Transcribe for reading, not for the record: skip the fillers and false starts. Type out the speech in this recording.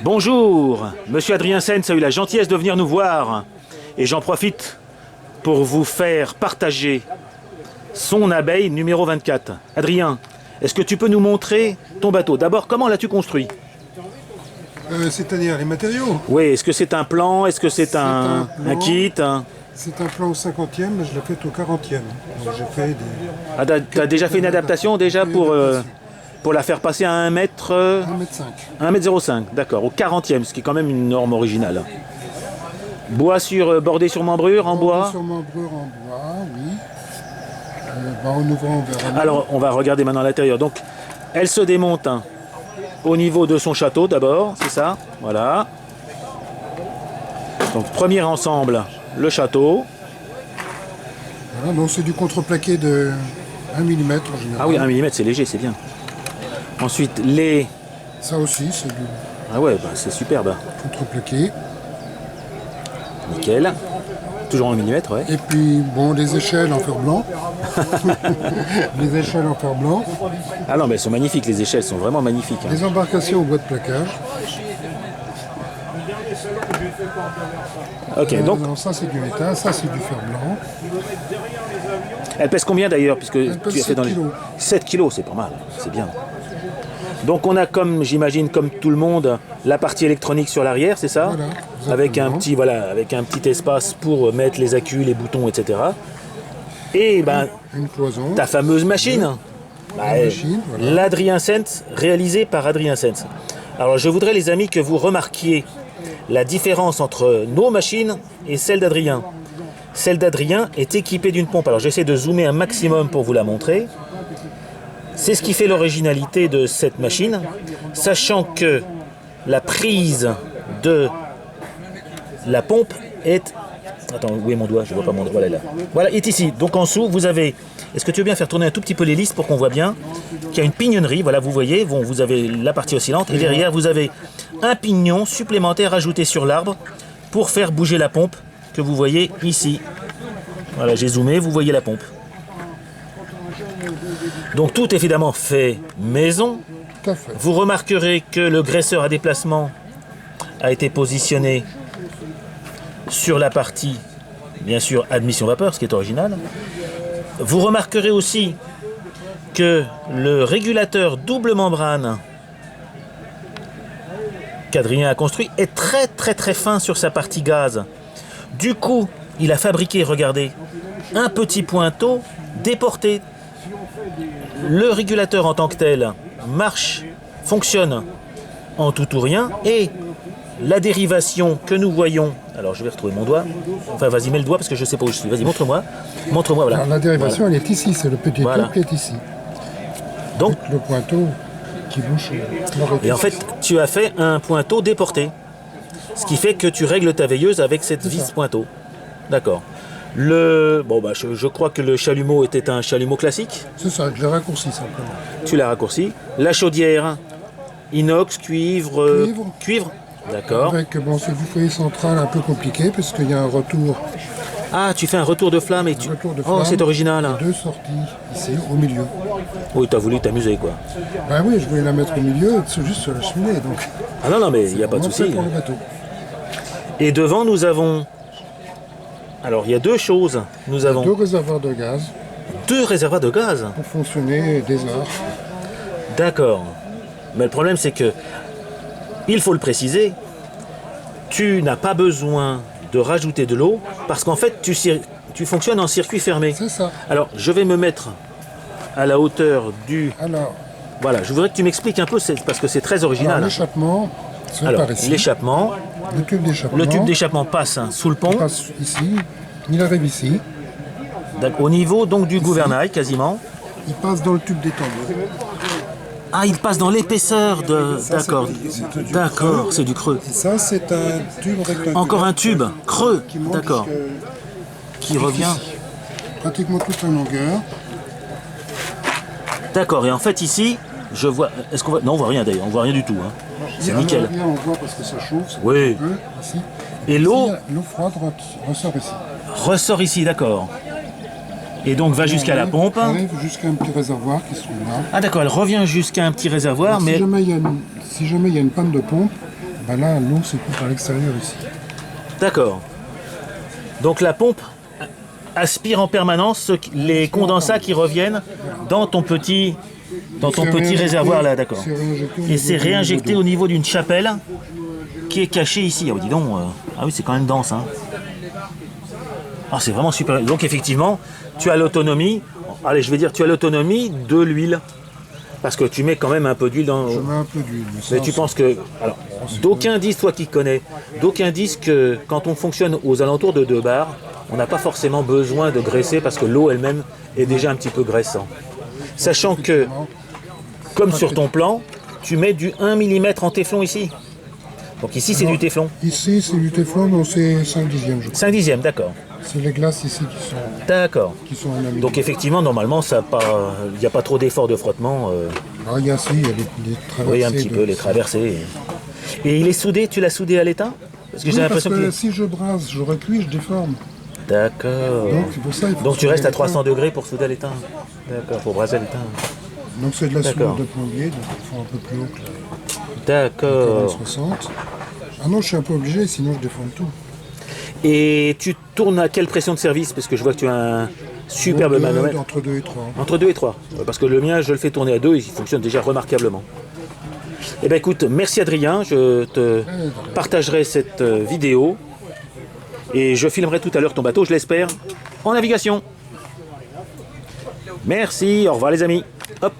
Bonjour, Monsieur Adrien Sens a eu la gentillesse de venir nous voir et j'en profite pour vous faire partager son abeille numéro 24. Adrien, est-ce que tu peux nous montrer ton bateau? D'abord, comment l'as-tu construit? C'est-à-dire les matériaux. Oui, est-ce que c'est un plan? Est-ce que c'est C'est un kit? C'est un plan au 50e, mais je l'ai fait au 40e. Donc j'ai fait des... Ah, t'as déjà fait une adaptation déjà pour la faire passer à 1 mètre... 1,5 m. 1,05 m, d'accord, au 40e, ce qui est quand même une norme originale. Bois bordé sur membrure, en bois? Sur membrure en bois, oui. En ouvrant, on verra. Alors, on va regarder maintenant l'intérieur. Donc, elle se démonte au niveau de son château d'abord, c'est ça? Voilà. Donc, premier ensemble, le château. Voilà, donc c'est du contreplaqué de 1 mm en général. Ah oui, 1 mm, c'est léger, c'est bien. Ensuite, les... Ça aussi, c'est du Ah ouais, bah, c'est superbe. contreplaqué. Nickel. Toujours 1 mm, ouais. Et puis, bon, les échelles en fer blanc. Les échelles en fer blanc. Ah non, mais elles sont magnifiques, les échelles sont vraiment magnifiques. Les embarcations au bois de plaquage. Ok, donc, Non, ça c'est du métal, ça c'est du fer blanc. elle pèse combien d'ailleurs, puisque pèse tu as fait 7 kilos. 7 kilos, c'est pas mal, c'est bien. Donc on a comme, j'imagine, comme tout le monde, la partie électronique sur l'arrière, c'est ça? Voilà, avec un exactement. petit, voilà, avec un petit espace pour mettre les accus, les boutons, etc. Et ben, Une cloison. ta fameuse machine, machine, voilà. l'Adrien Sens, réalisée par Adrien Sens. Alors je voudrais, les amis, que vous remarquiez la différence entre nos machines et celle d'Adrien. Celle d'Adrien est équipée d'une pompe. Alors j'essaie de zoomer un maximum pour vous la montrer. C'est ce qui fait l'originalité de cette machine, sachant que la prise de la pompe est... Attends, où est mon doigt? Je ne vois pas mon doigt. Voilà, là. Voilà, est ici. Donc en dessous, vous avez... Est-ce que tu veux bien faire tourner un tout petit peu l'hélice pour qu'on voit bien qu'il y a une pignonnerie, voilà, vous voyez, bon, vous avez la partie oscillante, et derrière, vous avez un pignon supplémentaire ajouté sur l'arbre pour faire bouger la pompe que vous voyez ici. Voilà, j'ai zoomé, vous voyez la pompe. Donc tout évidemment fait maison. Tout à fait. Vous remarquerez que le graisseur à déplacement a été positionné sur la partie, bien sûr, admission vapeur, ce qui est original. Vous remarquerez aussi que le régulateur double membrane qu'Adrien a construit est très fin sur sa partie gaz. Du coup, il a fabriqué, regardez, un petit pointeau déporté. Le régulateur en tant que tel marche, fonctionne en tout ou rien, et la dérivation que nous voyons, alors je vais retrouver mon doigt, enfin vas-y mets le doigt parce que je sais pas où je suis, vas-y montre-moi, voilà. Alors, la dérivation, elle est ici, c'est le petit Voilà. tube qui est ici. Donc, Le pointeau qui bouge. et en fait, tu as fait un pointeau déporté, ce qui fait que tu règles ta veilleuse avec cette C'est vis ça. pointeau. D'accord. Je crois que le chalumeau était un chalumeau classique. C'est ça, je l'ai raccourci simplement. Tu l'as raccourci. La chaudière, inox, cuivre. Cuivre. D'accord. Avec ce foyer central un peu compliqué, parce qu'il y a un retour. Ah, tu fais un retour de flamme et tu... Retour de Oh, flamme. c'est original. Et 2 sorties ici, au milieu. Oui, t'as voulu t'amuser, quoi. Ben oui, je voulais la mettre au milieu, juste sur la cheminée, donc. Ah non, mais il n'y a pas de Vraiment fait souci. pour le bateau. Et devant, nous avons... Alors, il y a deux choses. Nous avons 2 réservoirs de gaz deux réservoirs de gaz. pour fonctionner des heures. D'accord. Mais le problème, c'est que, il faut le préciser, tu n'as pas besoin de rajouter de l'eau parce qu'en fait, tu fonctionnes en circuit fermé. C'est ça. Alors, je vais me mettre à la hauteur du... Alors, Voilà, je voudrais que tu m'expliques un peu, parce que c'est très original. l'échappement, c'est Alors, par ici. l'échappement, Le tube d'échappement. le tube d'échappement passe sous le pont, Il passe ici, il arrive ici, au niveau donc du gouvernail quasiment. il passe dans le tube d'étendue. Ah, il passe dans l'épaisseur de... Ça, D'accord, c'est du d'accord, creux. c'est du creux. Et ça, c'est un tube rectangulaire. Encore un tube creux, qui monte d'accord, qui revient. ici. Pratiquement toute la longueur. D'accord, et en fait ici, je vois... Est-ce qu'on voit... Non, on voit rien d'ailleurs, on voit rien du tout. Hein. C'est Là, nickel. on voit parce que ça chauffe. ça Oui. chauffe un peu, ici. Et l'eau Ici, l'eau froide ressort ici. ressort ici, d'accord. Et donc va jusqu'à la pompe. Arrive jusqu'à un petit réservoir qui se trouve là. Ah d'accord, elle revient jusqu'à un petit réservoir, Si mais... jamais il y a une panne de pompe, Ben là, l'eau se coupe à l'extérieur ici. D'accord. Donc la pompe aspire en permanence les condensats qui reviennent dans ton petit réservoir là, d'accord. Et c'est réinjecté au niveau d'une chapelle qui est cachée ici. Ah, dis donc, ah oui, c'est quand même dense. Hein. Ah, c'est vraiment super. Donc effectivement, tu as l'autonomie. Allez, je vais dire, tu as l'autonomie de l'huile. Parce que tu mets quand même un peu d'huile dans. Je mets un peu d'huile. Mais tu penses que. Alors, d'aucuns disent, toi qui connais, d'aucuns disent que quand on fonctionne aux alentours de 2 bars, on n'a pas forcément besoin de graisser parce que l'eau elle-même est déjà un petit peu graissant. Sachant que, comme sur ton plan, tu mets du 1 mm en téflon ici. Donc ici c'est du téflon. Ici c'est du téflon, donc c'est 5 dixièmes, je crois. 5 dixièmes, d'accord. C'est les glaces ici D'accord. qui sont en aluminium. Donc effectivement, normalement, il n'y a pas trop d'efforts de frottement. Ah, il y a les traversées. Oui, un petit peu, les traversées. Et il est soudé, tu l'as soudé à l'étain? Parce que Oui, j'ai l'impression parce que que... si je brasse, je recuis, je déforme. D'accord. Donc, c'est pour ça, il faut Donc tu souder restes à à l'étain. 300 degrés pour souder à l'étain. D'accord, pour brasser à l'étain. Donc c'est de la D'accord. soudure de plombier, donc il faut un peu plus haut que D'accord. 60. Ah non, je suis un peu obligé, sinon je déforme tout. Et tu tournes à quelle pression de service? Parce que je vois que tu as un superbe manomètre. Entre 2 et 3. Entre 2 et 3. Parce que le mien, je le fais tourner à 2 et il fonctionne déjà remarquablement. Eh bien écoute, merci Adrien, je te partagerai cette vidéo et je filmerai tout à l'heure ton bateau, je l'espère, en navigation. Merci, au revoir les amis. Hop.